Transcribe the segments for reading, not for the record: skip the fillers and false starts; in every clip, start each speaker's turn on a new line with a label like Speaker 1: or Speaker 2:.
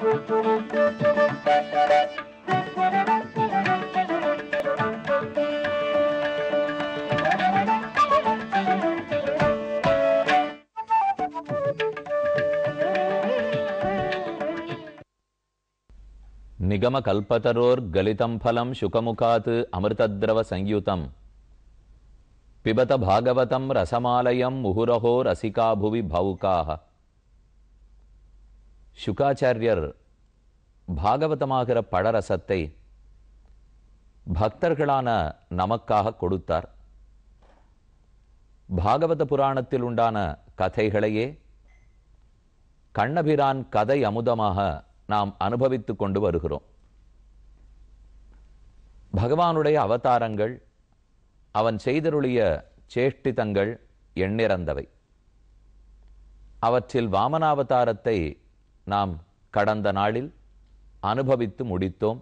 Speaker 1: நிகம கல்பதரோர் கலிதம் பலம் சுகமுகாத் அமிர்தத்ரவ சயுதம் பிபத பாகவதம் ரசமாலயம் முகுரஹோ ரசிகா புவி பௌகாக. சுகாச்சாரியர் பாகவதமாகிற பழரசத்தை பக்தர்களான நமக்காக கொடுத்தார். பாகவத புராணத்தில் உண்டான கதைகளையே கண்ணபிரான் கதை அமுதமாக நாம் அனுபவித்துக் கொண்டு வருகிறோம். பகவானுடைய அவதாரங்கள், அவன் செய்தருளிய சேஷ்டிதங்கள் எண்ணிறந்தவை. அவற்றில் வாமனாவதாரத்தை நாம் கடந்த நாளில் அனுபவித்து முடித்தோம்.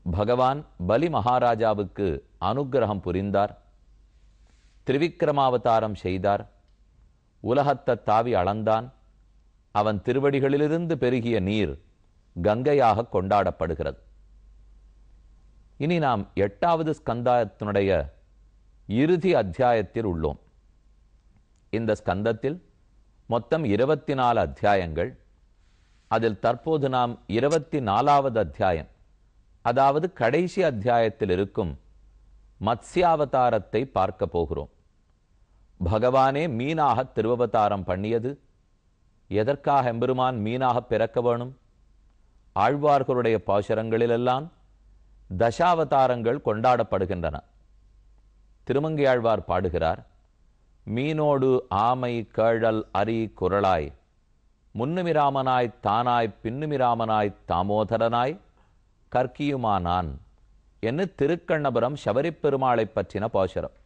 Speaker 1: பகவான் பலி மகாராஜாவுக்கு அனுக்கிரகம் புரிந்தார், திரிவிக்ரமாவதாரம் செய்தார், உலகத்தை தாவி அளந்தான். அவன் திருவடிகளிலிருந்து பெருகிய நீர் கங்கையாக கொண்டாடப்படுகிறது. இனி நாம் 8வது ஸ்கந்தத்தினுடைய இறுதி அத்தியாயத்தில் உள்ளோம். இந்த ஸ்கந்தத்தில் மொத்தம் 24 அத்தியாயங்கள். அதில் தற்போது நாம் 24வது அத்தியாயம், அதாவது கடைசி அத்தியாயத்தில் இருக்கும் மத்ஸ்யாவதாரத்தை பார்க்க போகிறோம். பகவானே மீனாக திருவவதாரம் பண்ணியது எதற்காக? எம்பெருமான் மீனாக பிறக்க வேணும்? ஆழ்வார்களுடைய பாசுரங்களிலெல்லாம் தசாவதாரங்கள் கொண்டாடப்படுகின்றன. திருமங்கையாழ்வார் பாடுகிறார், மீனோடு ஆமை கேழல் அரி குரலாய் முன்னுமிராமனாய் தானாய் பின்னுமிராமனாய் தாமோதரனாய் கற்கியுமானான் என்று திருக்கண்ணபுரம் சபரிப்பெருமாளை பற்றின பாசுரம்.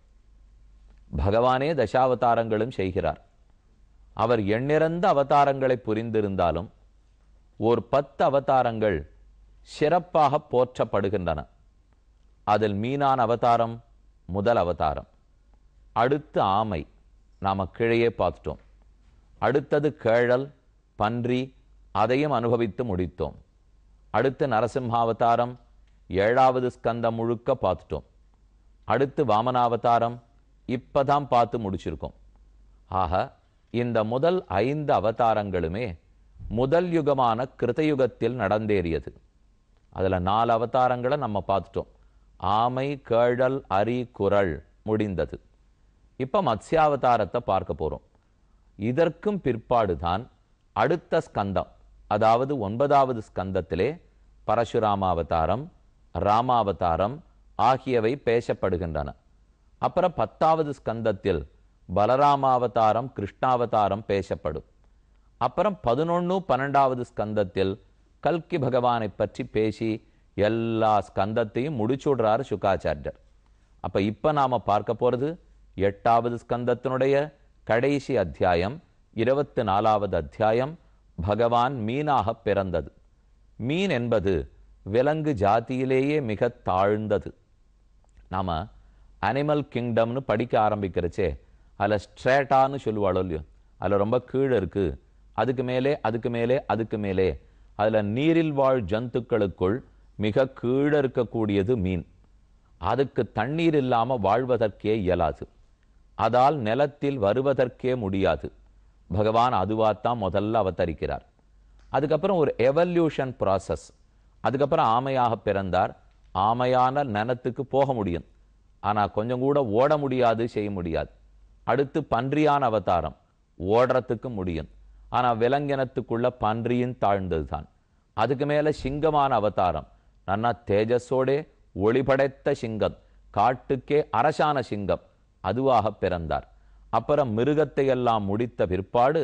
Speaker 1: பகவானே தசாவதாரங்களும் செய்கிறார். அவர் எண்ணிறந்த அவதாரங்களை புரிந்திருந்தாலும் ஓர் 10 அவதாரங்கள் சிறப்பாக போற்றப்படுகின்றன. அதில் மீனான் அவதாரம் முதல் அவதாரம். அடுத்து ஆமை, நாம கீழே பார்த்துட்டோம். அடுத்தது கேழல், பன்றி, அதையும் அனுபவித்து முடித்தோம். அடுத்து நரசிம்மாவதாரம் 7வது ஸ்கந்தம் முழுக்க பார்த்துட்டோம். அடுத்து வாமனாவதாரம் இப்பதான் பார்த்து முடிச்சிருக்கோம். ஆக இந்த முதல் 5 அவதாரங்களுமே முதல் யுகமான கிருதயுகத்தில் நடந்தேறியது. அதில் 4 அவதாரங்களை நம்ம பார்த்துட்டோம். ஆமை, கேழல், அரி, குரல் முடிந்தது. இப்போ மத்ஸ்யாவதாரத்தை பார்க்க போகிறோம். இதற்கும் பிற்பாடுதான் அடுத்த ஸ்கந்தம், அதாவது 9வது ஸ்கந்தத்திலே பரசுராமாவதாரம், ராமாவதாரம் ஆகியவை பேசப்படுகின்றன. அப்புறம் 10வது ஸ்கந்தத்தில் பலராமாவதாரம், கிருஷ்ணாவதாரம் பேசப்படும். அப்புறம் 11, 12வது ஸ்கந்தத்தில் கல்கி பகவானை பற்றி பேசி எல்லா ஸ்கந்தத்தையும் முடிச்சுடுறார் சுகாச்சாரியர். அப்ப இப்ப நாம பார்க்க போறது 8வது ஸ்கந்தத்தினுடைய கடைசி அத்தியாயம், 24வது அத்தியாயம். பகவான் மீனாக பிறந்தது. மீன் என்பது விலங்கு ஜாதியிலேயே மிக தாழ்ந்தது. நாம அனிமல் கிங்டம்னு படிக்க ஆரம்பிக்கிறச்சே அதில் ஸ்ட்ரேட்டான்னு சொல்லுவாளோ இல்லையோ, அதில் ரொம்ப கீழே இருக்கு, அதுக்கு மேலே அதுக்கு மேலே அதுக்கு மேலே. அதில் நீரில் வாழ் ஜந்துக்களுக்குள் மிக கீழே இருக்கக்கூடியது மீன். அதுக்கு தண்ணீர் இல்லாமல் வாழ்வதற்கே இயலாது. அதால் நிலத்தில் வருவதற்கே முடியாது. பகவான் அதுவாத்தான் முதல்ல அவதரிக்கிறார். அதுக்கப்புறம் ஒரு எவல்யூஷன் ப்ராசஸ். அதுக்கப்புறம் ஆமையாக பிறந்தார். ஆமையான நிலத்துக்கு போக முடியும், ஆனால் கொஞ்சம் கூட ஓட முடியாது, செய்ய முடியாது. அடுத்து பன்றியான அவதாரம், ஓடுறதுக்கு முடியும், ஆனால் விலங்கினத்துக்குள்ள பன்றியின் தாழ்ந்தது தான். அதுக்கு மேலே சிங்கமான அவதாரம், நன்னா தேஜஸோடே ஒளிபடைத்த சிங்கம், காட்டுக்கே அரசான சிங்கம், அதுவாக பிறந்தார். அப்புறம் மிருகத்தை எல்லாம் முடித்த பிற்பாடு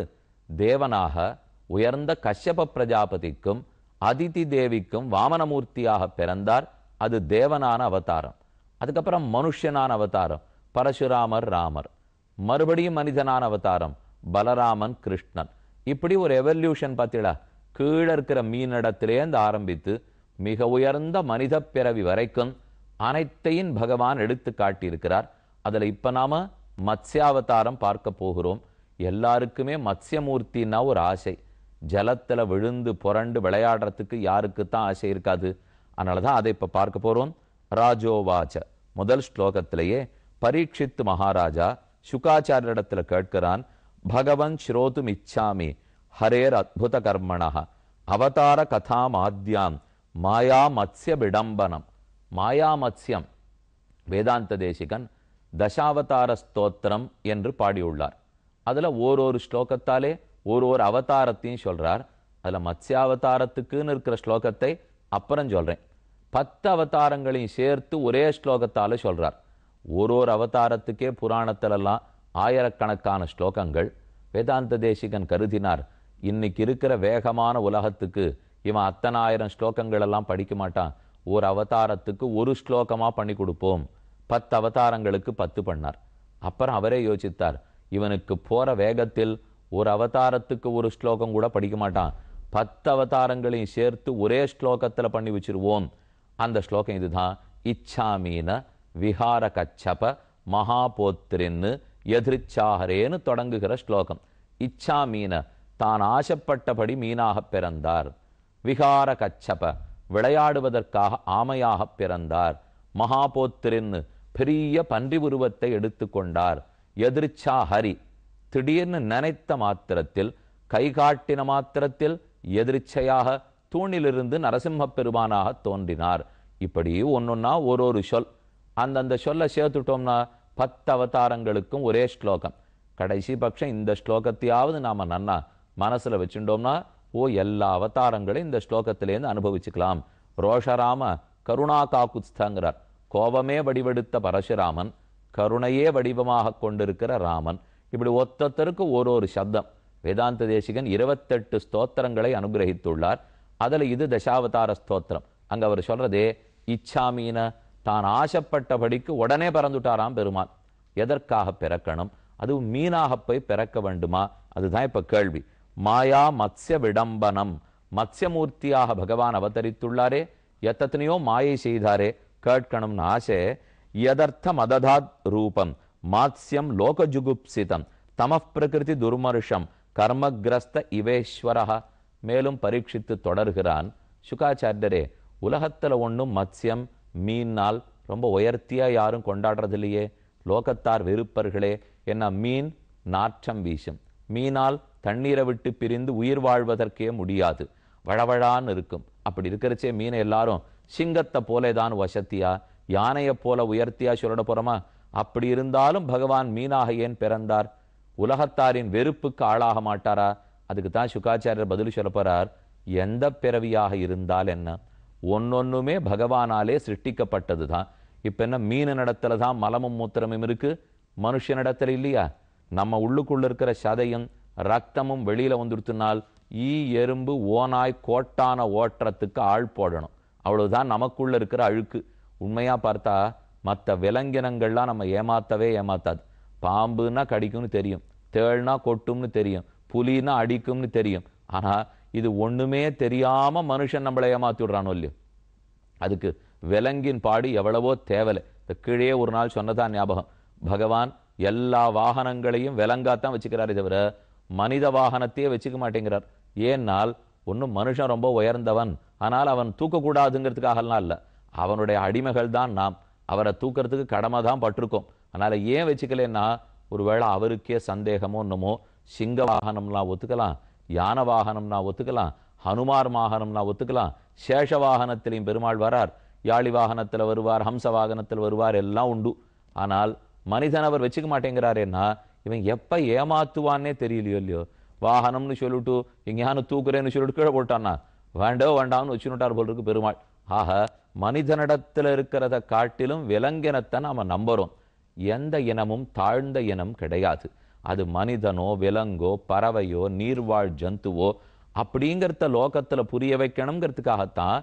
Speaker 1: தேவனாக உயர்ந்த கஷ்யப பிரஜாபதிக்கும் அதிதி தேவிக்கும் வாமனமூர்த்தியாக பிறந்தார். அது தேவனான அவதாரம். அதுக்கப்புறம் மனுஷனான அவதாரம் பரசுராமர், ராமர். மறுபடியும் மனிதனான அவதாரம் பலராமன், கிருஷ்ணன். இப்படி ஒரு எவல்யூஷன் பார்த்தீங்களா? கீழே இருக்கிற மீனிடத்திலேருந்து ஆரம்பித்து மிக உயர்ந்த மனித பிறவி வரைக்கும் அனைத்தையும் பகவான் எடுத்து காட்டியிருக்கிறார். அதில் இப்போ நாம மத்ஸ்யாவதாரம் பார்க்க போகிறோம். எல்லாருக்குமே மத்ஸ்யமூர்த்தின்னா ஒரு ஆசை. ஜலத்துல விழுந்து புரண்டு விளையாடுறதுக்கு யாருக்குத்தான் ஆசை இருக்காது? அதனாலதான் அதை இப்ப பார்க்க போறோம். ராஜோவாச்ச முதல் ஸ்லோகத்திலேயே பரீட்சித்து மகாராஜா சுகாச்சாரியரிடத்துல கேட்கிறான். பகவன் ஸ்ரோதும் இச்சாமி ஹரேர் அத்புத கர்மணா அவதார கதாம் ஆத்யாம் மாயா மத்ய விடம்பனம். மாயா மத்யம் வேதாந்த தேசிகன் தசாவதார ஸ்தோத்திரம் என்று பாடியுள்ளார். அதுல ஓரொரு ஸ்லோகத்தாலே ஒரு அவதாரத்தையும் சொல்றார். அதுல மத்ஸ்யாவதாரத்துக்குன்னு இருக்கிற ஸ்லோகத்தை அப்புறம் சொல்றேன். 10 அவதாரங்களையும் சேர்த்து ஒரே ஸ்லோகத்தால சொல்றார். ஒரு அவதாரத்துக்கே புராணத்திலெல்லாம் ஆயிரக்கணக்கான ஸ்லோகங்கள். வேதாந்த தேசிகன் கருதினார், இன்னைக்கு இருக்கிற வேகமான உலகத்துக்கு இவன் அத்தனை ஆயிரம் ஸ்லோகங்கள் எல்லாம் படிக்க மாட்டான். ஒரு அவதாரத்துக்கு ஒரு ஸ்லோகமா பண்ணி கொடுப்போம். 10 அவதாரங்களுக்கு 10 பண்ணார். அப்புறம் அவரே யோசித்தார், இவனுக்கு போற வேகத்தில் ஒரு அவதாரத்துக்கு ஒரு ஸ்லோகம் கூட படிக்க மாட்டான். 10 அவதாரங்களையும் சேர்த்து ஒரே ஸ்லோகத்துல பண்ணி வச்சிருவோம். அந்த ஸ்லோகம் இதுதான். இச்சாமீன விஹார கச்சப மகாபோத்திரின்னு எதிர்ச்சாகரேன்னு தொடங்குகிற ஸ்லோகம். இச்சாமீன தான் ஆசைப்பட்டபடி மீனாக பிறந்தார். விஹார கச்சப விளையாடுவதற்காக ஆமையாக பிறந்தார். மகாபோத்திரின்னு பெரிய பன்றி உருவத்தை எடுத்துக்கொண்டார். எதிர்ச்சா ஹரி திடீர்னு நினைத்த மாத்திரத்தில், கைகாட்டின மாத்திரத்தில் எதிர்ச்சையாக தூணிலிருந்து நரசிம்ம பெருமானாக தோன்றினார். இப்படி ஒன்னொன்னா ஒரு சொல். அந்தந்த சொல்ல சேர்த்துட்டோம்னா 10 அவதாரங்களுக்கும் ஒரே ஸ்லோகம். கடைசி பட்சம் இந்த ஸ்லோகத்தையாவது நாம நன்னா மனசுல வச்சுட்டோம்னா எல்லா அவதாரங்களையும் இந்த ஸ்லோகத்திலேருந்து அனுபவிச்சுக்கலாம். ரோஷராம கருணா காக்குத்ஸ்தங்கிறார். கோபமே வடிவெடுத்த பரசுராமன், கருணையே வடிவமாக கொண்டிருக்கிற ராமன். இப்படி ஒத்தொத்தருக்கு ஒரு சப்தம். வேதாந்த தேசிகன் 28 ஸ்தோத்திரங்களை அனுகிரகித்துள்ளார். அதுல இது தசாவதார ஸ்தோத்திரம். அங்க அவர் சொல்றதே இச்சாமீன தான் ஆசைப்பட்டபடிக்கு உடனே பிறந்துட்டாராம் பெருமான். எதற்காக பிறக்கணும்? அதுவும் மீனாக போய் பிறக்க வேண்டுமா? அதுதான் இப்ப கேள்வி. மாயா மத்ய விடம்பனம். மத்யமூர்த்தியாக பகவான் அவதரித்துள்ளாரே, எத்தனையோ மாயை செய்தாரே, கேட்கணும்னு ஆசை. யதர்த்த மததாத் ரூபம் மாத்ஸ்யம் லோகஜுகுப்சிதம் தமப் பிரகிருதி துர்மருஷம் கர்மகிரஸ்த இவேஸ்வரஹ. மேலும் பரீட்சித்து தொடர்கிறான். சுகாச்சாரியரே, உலகத்துல ஒன்றும் மத்ஸ்யம் மீனால் ரொம்ப உயர்த்தியா யாரும் கொண்டாடுறது இல்லையே. லோகத்தார் வெறுப்பர்களே. என்ன மீன் நாற்றம் வீசும். மீனால் தண்ணீரை விட்டு பிரிந்து உயிர் வாழ்வதற்கே முடியாது, வழவழான்னு இருக்கும். அப்படி இருக்கிறச்சே மீனை எல்லாரும் சிங்கத்தை போலேதான் வசத்தியா, யானையை போல உயர்த்தியா சொல்லிட போறோமா? அப்படி இருந்தாலும் பகவான் மீனாக ஏன் பிறந்தார்? உலகத்தாரின் வெறுப்புக்கு ஆளாக மாட்டாரா? அதுக்கு தான் சுகாச்சாரியர் பதில் சொல்ல போறார். எந்த பிறவியாக இருந்தால் என்ன, ஒன்னொன்னுமே பகவானாலே சிருஷ்டிக்கப்பட்டது தான். இப்ப என்ன மீனிடத்துல தான் மலமும் மூத்திரமும் இருக்கு, மனுஷனிடத்துல இல்லையா? நம்ம உள்ளுக்குள்ள இருக்கிற சதையும் ரத்தமும் வெளியில வந்துடுத்துனால் ஈ எறும்பு ஓனாய் கோட்டான ஓட்டுறதுக்கு ஆள் போடணும். அவ்வளவுதான் நமக்குள்ள இருக்கிற அழுக்கு. உண்மையா பார்த்தா மற்ற விலங்கினங்கள்லாம் நம்ம ஏமாத்தவே ஏமாத்தாது. பாம்புன்னா கடிக்கும்னு தெரியும், தேள்னா கொட்டும்னு தெரியும், புலினா அடிக்கும்னு தெரியும். ஆனா இது ஒண்ணுமே தெரியாம மனுஷன் நம்மளை ஏமாத்தி விடுறானோ இல்லையோ. அதுக்கு விலங்கின் பாடு எவ்வளவோ தேவலை. இந்த கீழே ஒரு நாள் சொன்னதான் ஞாபகம். பகவான் எல்லா வாகனங்களையும் விலங்காத்தான் வச்சுக்கிறாரே தவிர மனித வாகனத்தையே வச்சுக்க மாட்டேங்கிறார். ஏன்னால் ஒன்னும் மனுஷன் ரொம்ப உயர்ந்தவன், ஆனால் அவன் தூக்கக்கூடாதுங்கிறதுக்காகலாம் இல்லை. அவனுடைய அடிமைகள் தான் நாம். அவரை தூக்கிறதுக்கு கடமை தான் பட்டிருக்கோம். அதனால ஏன் வச்சுக்கலன்னா, ஒருவேளை அவருக்கே சந்தேகமோ என்னமோ. சிங்க வாகனம்னா ஒத்துக்கலாம், யான வாகனம்னா ஒத்துக்கலாம், ஹனுமார் வாகனம்னா ஒத்துக்கலாம். சேஷ வாகனத்திலையும் பெருமாள் வரார், யாழி வாகனத்துல வருவார், ஹம்ச வாகனத்தில் வருவார், எல்லாம் உண்டு. ஆனால் மனிதன் அவர் வச்சுக்க மாட்டேங்கிறாரேன்னா இவன் எப்ப ஏமாத்துவான்னே தெரியலையோ இல்லையோ. வாகனம்னு சொல்லிட்டு எங்கேயானு தூக்குறேன்னு சொல்லிட்டு கீழே போட்டான்னா வேண்டாம்னு வச்சுட்டார் போல் இருக்கு பெருமாள். ஆக மனிதனிடத்துல இருக்கிறத காட்டிலும் விலங்கினத்தை நாம நம்புறோம். எந்த இனமும் தாழ்ந்த இனம் கிடையாது. அது மனிதனோ விலங்கோ பறவையோ நீர்வாழ் ஜந்துவோ அப்படிங்கிறத லோகத்துல புரிய வைக்கணுங்கிறதுக்காகத்தான்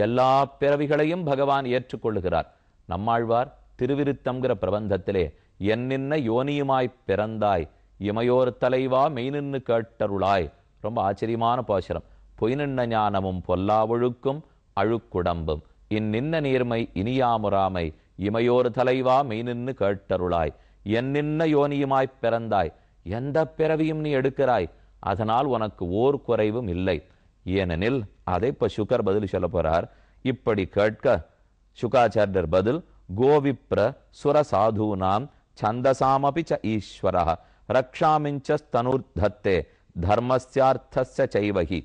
Speaker 1: எல்லா பிறவிகளையும் பகவான் ஏற்றுக்கொள்ளுகிறார். நம்மாழ்வார் திருவிருத்தம்ங்கிற பிரபந்தத்திலே என்னின்ன யோனியுமாய் பிறந்தாய் இமையோர் தலைவா மெய்நின்னு கேட்டருளாய். ரொம்ப ஆச்சரியமான பாசுரம். பொய்நின்ன ஞானமும் பொல்லாவொழுக்கும் அழுக்குடம்பும் இந்நின்ன நீர்மை இனியாமுராமை இமையோர் தலைவா மெய்நின்னு கேட்டருளாய். என்னின்ன யோனியுமாய் பிறந்தாய். எந்த பிறவியும் நீ எடுக்கிறாய், அதனால் உனக்கு ஓர் குறைவும் இல்லை. ஏனெனில் அதை இப்ப சுகர் பதில் சொல்ல போறார். இப்படி கேட்க சுகாச்சாரியர் பதில், கோவிப்ர சுர சாதூனாம் சந்தசாமபி ச ஈஸ்வரः ரக்ஷாமிஞ்ச ஸ்தனுர்தத்தே தர்மஸ்யார்த்தஸ்ய சைவகி.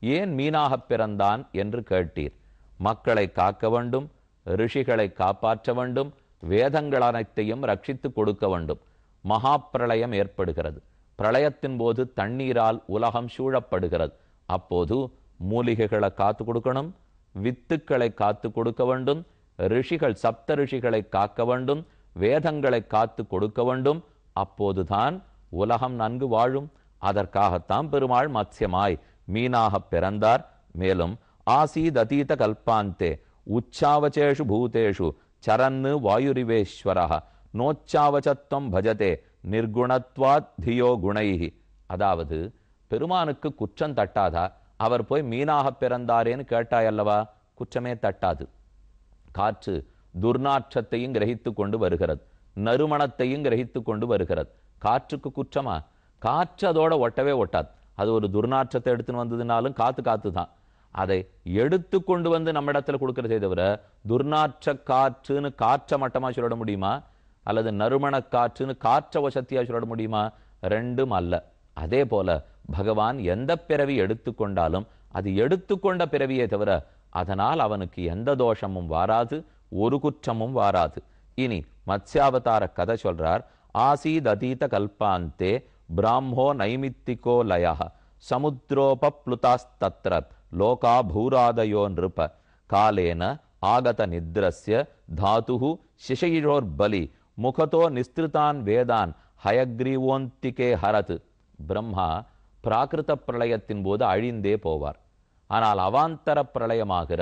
Speaker 1: ஏன் மீனாக பிறந்தான் என்று கேட்டீர். மக்களை காக்க வேண்டும், ரிஷிகளை காப்பாற்ற வேண்டும், வேதங்கள் அனைத்தையும் ரட்சித்து கொடுக்க வேண்டும். மகா பிரளயம் ஏற்படுகிறது. பிரளயத்தின் போது தண்ணீரால் உலகம் சூழப்படுகிறது. அப்போது மூலிகைகளை காத்து கொடுக்கணும், வித்துக்களை காத்து கொடுக்க வேண்டும், ரிஷிகள் சப்த ரிஷிகளை காக்க வேண்டும், வேதங்களை காத்து கொடுக்க வேண்டும். அப்போதுதான் உலகம் நன்கு வாழும். அதற்காகத்தான் பெருமாள் மத்ஸ்யமாய் மீனாக பிறந்தார். மேலும் ஆசீத் அதீத கல்பாந்தே உச்சாவச்சேஷு பூதேஷு சரன்னு வாயுரிவேஸ்வரः நோச்சாவச்சத்வம் பஜதே நிர்குணத்வாத் தியோ குணைஹி. அதாவது பெருமானுக்கு குற்றம் தட்டாதா? அவர் போய் மீனாக பிறந்தாரேன்னு கேட்டாயல்லவா, குற்றமே தட்டாது. காற்று துர்நாற்றத்தையும் கிரகித்து கொண்டு வருகிறது, நறுமணத்தையும் கிரகித்து கொண்டு வருகிறது. காற்றுக்கு குற்றமா? காற்று அதோட ஒட்டவே ஒட்டாது. அது ஒரு துர்நாற்றத்தை எடுத்துன்னு வந்ததுனாலும் காத்து தான். அதை எடுத்து கொண்டு வந்து நம்ம இடத்துல கொடுக்கறதே தவிர துர்நாற்ற காற்றுன்னு காற்ற மட்டமா சொல்லிட முடியுமா? அல்லது நறுமண காற்றுன்னு காற்ற வசத்தியா சொல்லிட முடியுமா? ரெண்டும் அல்ல. அதே போல பகவான் எந்த பிறவி எடுத்துக்கொண்டாலும் அது எடுத்துக்கொண்ட பிறவியே தவிர அதனால் அவனுக்கு எந்த தோஷமும் வாராது, ஒரு குற்றமும் வாராது. இனி மத்ஸ்யாவதார கதை சொல்றார். ஆசீத் அதீத கல்பாந்தே பிராமோ நைமித்திகோ லயः சமுத்ரோபப்ளுதாஸ்தத்ர லோகா பூராதயோ நிருப காலேன ஆகத நித்ரஸ்ய தாதுஹு சிஷைரோர்பலி முகதோ நிஸ்திருதான் வேதான் ஹயக்ரீவோந்திகே ஹரத். பிரம்மா பிராகிருத பிரளயத்தின் போது அழிந்தே போவார். ஆனால் அவாந்தர பிரளயமாகிற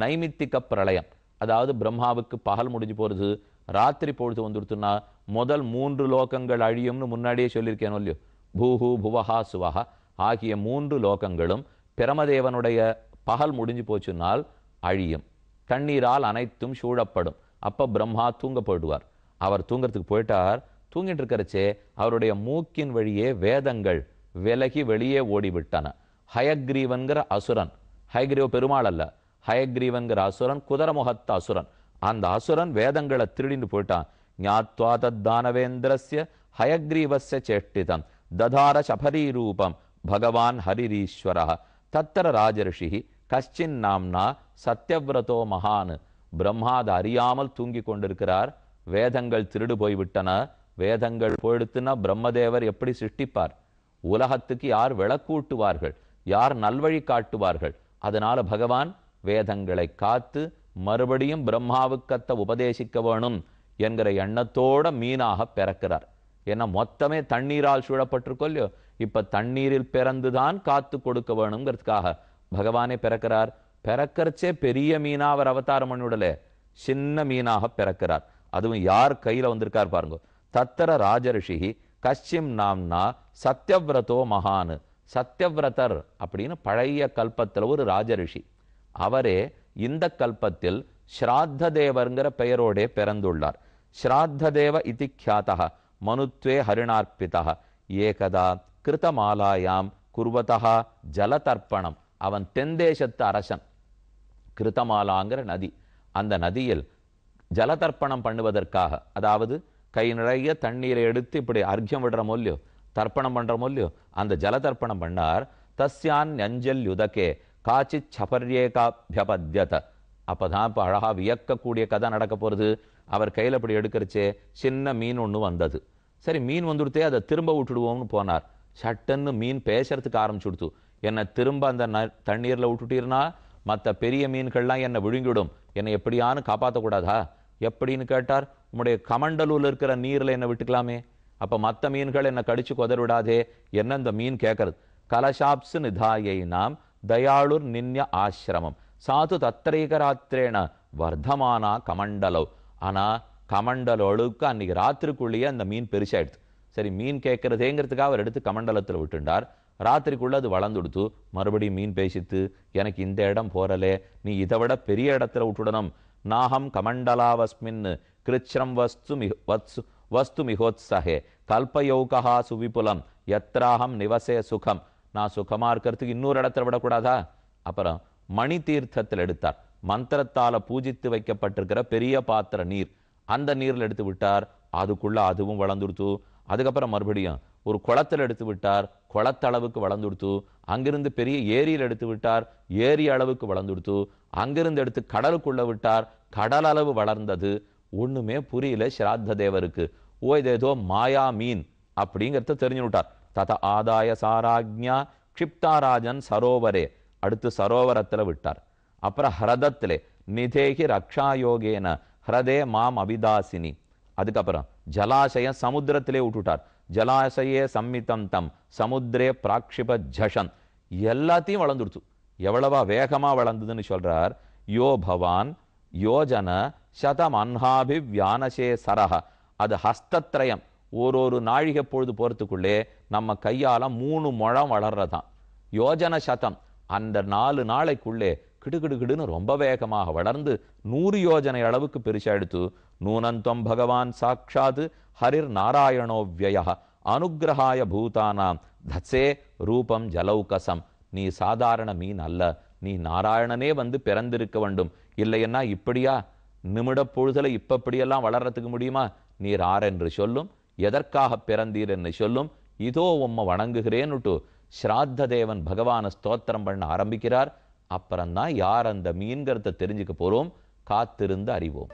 Speaker 1: நைமித்திக பிரளயம், அதாவது பிரம்மாவுக்கு பகல் முடிஞ்சு போறது, ராத்திரி பொழுது வந்துடுத்துன்னா முதல் 3 லோகங்கள் அழியும்னு முன்னாடியே சொல்லியிருக்கேனோ இல்லையோ. பூஹு புவஹா சுவஹா ஆகிய 3 லோகங்களும் பிரமதேவனுடைய பகல் முடிஞ்சு போச்சுன்னால் அழியும். தண்ணீரால் அனைத்தும் சூழப்படும். அப்ப பிரம்மா தூங்க போயிடுவார். அவர் தூங்கறதுக்கு போயிட்டார். தூங்கிட்டு இருக்கிறச்சே அவருடைய மூக்கின் வழியே வேதங்கள் விலகி வெளியே ஓடிவிட்டன. ஹயக்ரீவன்கிற அசுரன், ஹயக்ரீவ பெருமாள் அல்ல, ஹயக்ரீவன்கிற அசுரன் குதிரமுகத்த அசுரன். அந்த அசுரன் வேதங்களை திருடிட்டு போயிட்டான். ஞாத்வா தத்தானவேந்திரஸ்ய ஹயக்ரீவஸ்ய சேஷ்டிதம் ததார சபரி ரூபம் பகவான் ஹரிரீஸ்வரः தத்தர ராஜரிஷி கஷ்டின் நாம்னா சத்யவிரதோ மகான். பிரம்மாத அறியாமல் தூங்கி கொண்டிருக்கிறார். வேதங்கள் திருடு போய்விட்டன. வேதங்கள் போயிடுத்துனா பிரம்மதேவர் எப்படி சிருஷ்டிப்பார்? உலகத்துக்கு யார் விளக்கூட்டுவார்கள்? யார் நல்வழி காட்டுவார்கள்? அதனால பகவான் வேதங்களை காத்து மறுபடியும் பிரம்மாவுக்கத்த உபதேசிக்க வேணும் என்கிற எண்ணத்தோட மீனாக பிறக்கிறார். ஏன்னா மொத்தமே தண்ணீரால் சூழப்பட்டிருக்கோ இல்லையோ, இப்ப தண்ணீரில் பிறந்துதான் காத்து கொடுக்க வேணுங்கிறதுக்காக பகவானே பிறக்கிறார். பிறக்கிறச்சே பெரிய மீனா அவர் அவதாரம் பண்ணிவிடலே, சின்ன மீனாக பிறக்கிறார். அதுவும் யார் கையில வந்திருக்கார் பாருங்க. தத்தர ராஜரிஷி கஷ்டிம் நாம்னா சத்யவிரதோ மகான். சத்யவிரதர் அப்படின்னு பழைய கல்பத்தில் ஒரு ராஜரிஷி. அவரே இந்த கல்பத்தில் ஸ்ராத்த தேவர்ங்கிற பெயரோடே பிறந்துள்ளார். ஸ்ராத்த தேவ இதி க்யாதः மனுத்வே ஹரிணார்ப்பிதः ஏகதா கிருதமாலாயாம் குர்வதா ஜலதர்ப்பணம். அவன் தென்தேசத்து அரசன். கிருதமாலாங்கிற நதி, அந்த நதியில் ஜலதர்ப்பணம் பண்ணுவதற்காக, அதாவது கை நிறைய தண்ணீரை எடுத்து இப்படி அர்க்கியம் விடுற மொழியோ தர்ப்பணம் பண்ற மொழியோ அந்த ஜலதர்ப்பணம் பண்ணார். தஸ்யான் அஞ்சல் யுதகே காச்சித் சபர்யேகாபியபத்யத. அப்பதான் இப்போ அழகா வியக்கக்கூடிய கதை நடக்க போறது. அவர் கையில் இப்படி எடுக்கிறச்சே சின்ன மீன் ஒன்று வந்தது. சரி, மீன் வந்துடுத்தே அதை திரும்ப விட்டுடுவோம்னு போனார். சட்டன்னு மீன் பேசுறதுக்கு ஆரம்பிச்சுடுத்து. என்னை திரும்ப அந்த தண்ணீரில் விட்டுட்டீர்னா மற்ற பெரிய மீன்கள்லாம் என்னை விழுங்கிவிடும், என்னை எப்படியானு காப்பாற்றக்கூடாதா? எப்படின்னு கேட்டார். உம்முடைய கமண்டலூர் இருக்கிற நீரில் என்னை விட்டுக்கலாமே, அப்போ மற்ற மீன்கள் என்னை கடிச்சு கொதற விடாதே. என்ன இந்த மீன் கேட்கறது? கலசாப்சு நிதாயை நாம் தயாளுர் நின்ய ஆசிரமம் சாது தத்திரைகராத்திரேன வர்த்தமானா கமண்டலவ். ஆனா கமண்டலோளுக்கு அன்னைக்கு ராத்திரிக்குள்ளேயே அந்த மீன் பெருசாயிடுது. சரி, மீன் கேட்கறதேங்கிறதுக்காக அவர் எடுத்து கமண்டலத்தில் விட்டுண்டார். ராத்திரிக்குள்ள அது வளர்ந்துடுத்து. மறுபடியும் மீன் பேசித்து, எனக்கு இந்த இடம் போறலே, நீ இதை விட பெரிய இடத்துல விட்டுடணும். நாகம் கமண்டலாவஸ்மின் கிருச்ரம் வஸ்து மிகோத்சகே கல்பயோகா சுவிபுலம் எத்ராகம் நிவசே சுகம், நான் சுகமா இருக்கிறதுக்கு இன்னொரு இடத்துல விடக்கூடாதா? அப்புறம் மணி தீர்த்தத்தில் எடுத்தார். மந்திரத்தால பூஜித்து வைக்கப்பட்டிருக்கிற பெரிய பாத்திர நீர், அந்த நீர்ல எடுத்து விட்டார். அதுக்குள்ள அதுவும் வளர்ந்துடுத்து. அதுக்கப்புறம் மறுபடியும் ஒரு குளத்தில் எடுத்து விட்டார். குளத்தளவுக்கு வளர்ந்துடுத்து. அங்கிருந்து பெரிய ஏரியில் எடுத்து விட்டார். ஏரி அளவுக்கு வளர்ந்துடுத்து. அங்கிருந்து எடுத்து கடலுக்குள்ள விட்டார். கடல் அளவு வளர்ந்தது. ஒண்ணுமே புரியல ஸ்ராத்த தேவருக்கு. ஏதோ மாயா மீன் அப்படிங்கிறத தெரிஞ்சு விட்டார். தத ஆதாய சாராஜ்ஞா க்ஷிப்தாராஜன் சரோவரே, அடுத்து சரோவரத்துல விட்டார். அப்புறம் ஹ்ரதத்திலே நிதேகி ரக்ஷாயோகேன ஹ்ரதே மாம் அபிதாசினி. அதுக்கப்புறம் ஜலாசயம் சமுத்திரத்திலே விட்டுட்டார். ஜலாசயே சம்மிதம் தம் சமுத்திரே பிராக்ஷிப ஜஷன். எல்லாத்தையும் வளர்ந்துடுச்சு. எவ்வளவா வேகமா வளர்ந்ததுன்னு சொல்றார். யோ பவான் யோஜன சதம் அன்ஹாபி வியானசே சரஹ. அது ஹஸ்தத்ரயம், ஒரு நாழிகை பொழுது போறதுக்குள்ளே நம்ம கையால 3 முழம் வளர்றதான். யோஜன சதம், அந்த 4 நாளைக்குள்ளே கிடுகிடுகிடுன்னு ரொம்ப வேகமாக வளர்ந்து 100 யோஜனை அளவுக்கு பெருசா எடுத்து. நூனந்தம் பகவான் சாட்சாத் ஹரிர் நாராயணோ வியய அனுகிரகாய பூதானாம் தத்சே ரூபம் ஜலௌகசம். நீ சாதாரண மீன் அல்ல, நீ நாராயணனே வந்து பிறந்திருக்க வேண்டும். இல்லைன்னா இப்படியா நிமிட பொழுதுல இப்படியெல்லாம் வளர்றதுக்கு முடியுமா? நீர் ஆரென்று சொல்லும், எதற்காக பிறந்தீர் என்று சொல்லும், இதோ உம்மை வணங்குகிறேன்னுட்டு ஸ்ராத்த தேவன் பகவான ஸ்தோத்திரம் பண்ண ஆரம்பிக்கிறார். அப்புறம்தான் யார் அந்த மீன்கிறத தெரிஞ்சுக்க போறோம். காத்திருந்து அறிவோம்.